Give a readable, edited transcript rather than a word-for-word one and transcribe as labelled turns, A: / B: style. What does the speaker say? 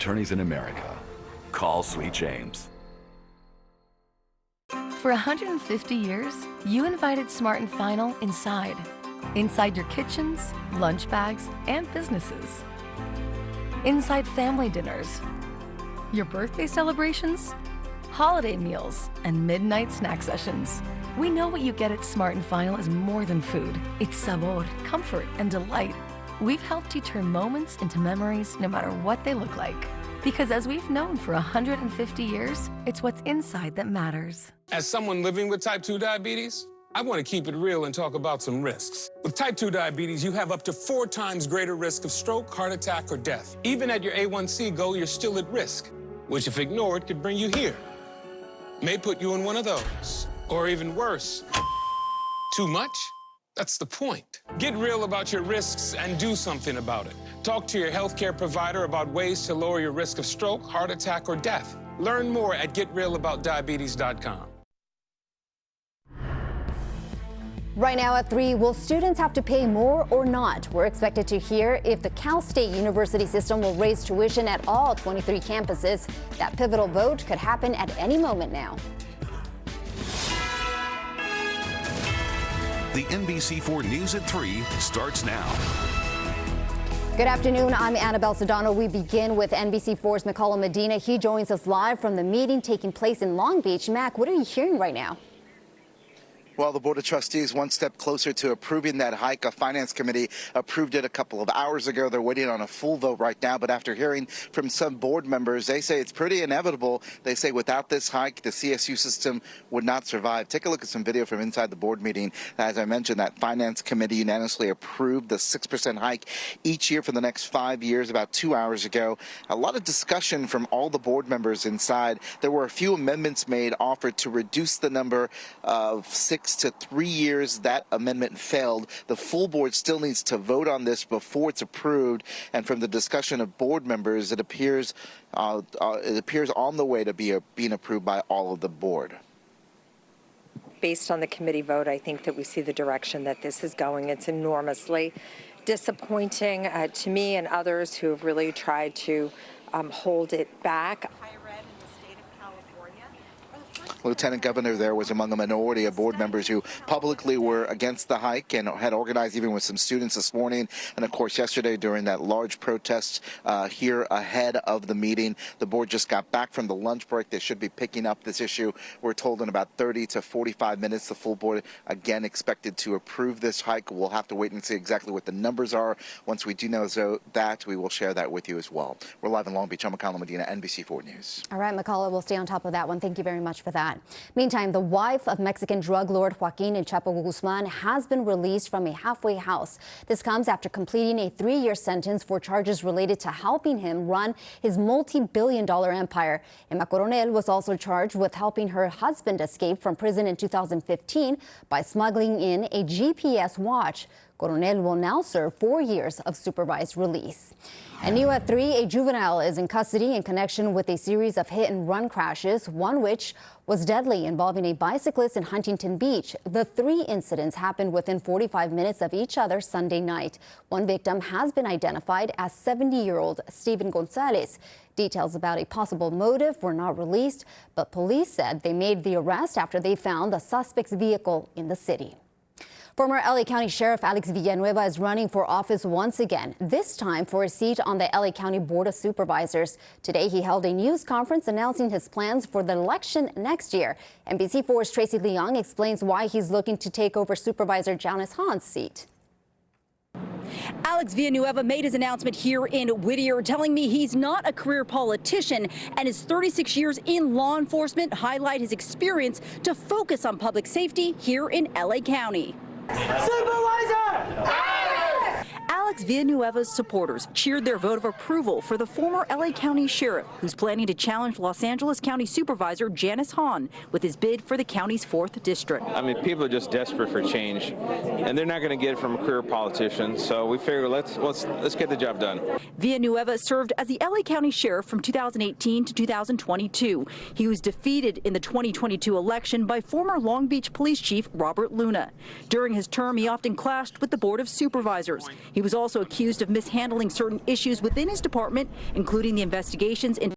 A: Attorneys in America. Call Sweet James.
B: For 150 years, you invited Smart & Final inside. Inside your kitchens, lunch bags, and businesses. Inside family dinners, your birthday celebrations, holiday meals, and midnight snack sessions. We know what you get at Smart & Final is more than food. It's sabor, comfort, and delight. We've helped you turn moments into memories no matter what they look like. Because as we've known for 150 years, it's what's inside that matters.
C: As someone living with type 2 diabetes, I want to keep it real and talk about some risks. With type 2 diabetes, you have up to 4 times greater risk of stroke, heart attack, or death. Even at your A1C goal, you're still at risk, which if ignored could bring you here. May put you in one of those, or even worse. Too much? That's the point. Get real about your risks and do something about it. Talk to your healthcare provider about ways to lower your risk of stroke, heart attack, or death. Learn more at getrealaboutdiabetes.com.
D: Right now at 3, will students have to pay more or not? We're expected to hear if the Cal State University system will raise tuition at all 23 campuses. That pivotal vote could happen at any moment now.
E: The NBC4 News at 3 starts now.
D: Good afternoon. I'm Annabelle Sedano. We begin with NBC4's McCullough Medina. He joins us live from the meeting taking place in Long Beach. Mac, what are you hearing right now?
F: Well, the Board of Trustees one step closer to approving that hike. A finance committee approved it a couple of hours ago. They're waiting on a full vote right now. But after hearing from some board members, they say it's pretty inevitable. They say without this hike, the CSU system would not survive. Take a look at some video from inside the board meeting. As I mentioned, that finance committee unanimously approved the 6% hike each year for the next 5 years about 2 hours ago. A lot of discussion from all the board members inside. There were a few amendments made offered to reduce the number of 6 to 3 years. That amendment failed. The full board still needs to vote on this before it's approved. And from the discussion of board members, it appears on the way to being approved by all of the board.
G: Based on the committee vote, I think that we see the direction that this is going. It's enormously disappointing to me and others who have really tried to hold it back.
F: Lieutenant Governor there was among a minority of board members who publicly were against the hike and had organized even with some students this morning. And of course, yesterday during that large protest here ahead of the meeting, the board just got back from the lunch break. They should be picking up this issue. We're told in about 30 to 45 minutes, the full board again expected to approve this hike. We'll have to wait and see exactly what the numbers are. Once we do know that, we will share that with you as well. We're live in Long Beach. I'm McCullough Medina, NBC4 News.
D: All right, McCullough, we'll stay on top of that one. Thank you very much for that. Meantime, the wife of Mexican drug lord Joaquin El Chapo Guzman has been released from a halfway house. This comes after completing a 3-year sentence for charges related to helping him run his multi-billion-dollar empire. Emma Coronel was also charged with helping her husband escape from prison in 2015 by smuggling in a GPS watch. Coronel will now serve 4 years of supervised release. And new at 3, a juvenile is in custody in connection with a series of hit-and-run crashes, one which was deadly, involving a bicyclist in Huntington Beach. The 3 incidents happened within 45 minutes of each other Sunday night. One victim has been identified as 70-year-old Steven Gonzalez. Details about a possible motive were not released, but police said they made the arrest after they found the suspect's vehicle in the city. Former LA County Sheriff Alex Villanueva is running for office once again, this time for a seat on the LA County Board of Supervisors. Today, he held a news conference announcing his plans for the election next year. NBC4's Tracy Leong explains why he's looking to take over Supervisor Janice Hahn's seat.
H: Alex Villanueva made his announcement here in Whittier, telling me he's not a career politician, and his 36 years in law enforcement highlight his experience to focus on public safety here in LA County. Supervisor! Alex Villanueva's supporters cheered their vote of approval for the former LA County Sheriff, who's planning to challenge Los Angeles County Supervisor Janice Hahn with his bid for the county's 4th district.
I: I mean, people are just desperate for change, and they're not going to get it from a career politician. So we figure let's get the job done.
H: Villanueva served as the LA County Sheriff from 2018 to 2022. He was defeated in the 2022 election by former Long Beach Police Chief Robert Luna. During his term, he often clashed with the Board of Supervisors. He was also accused of mishandling certain issues within his department, including the investigations into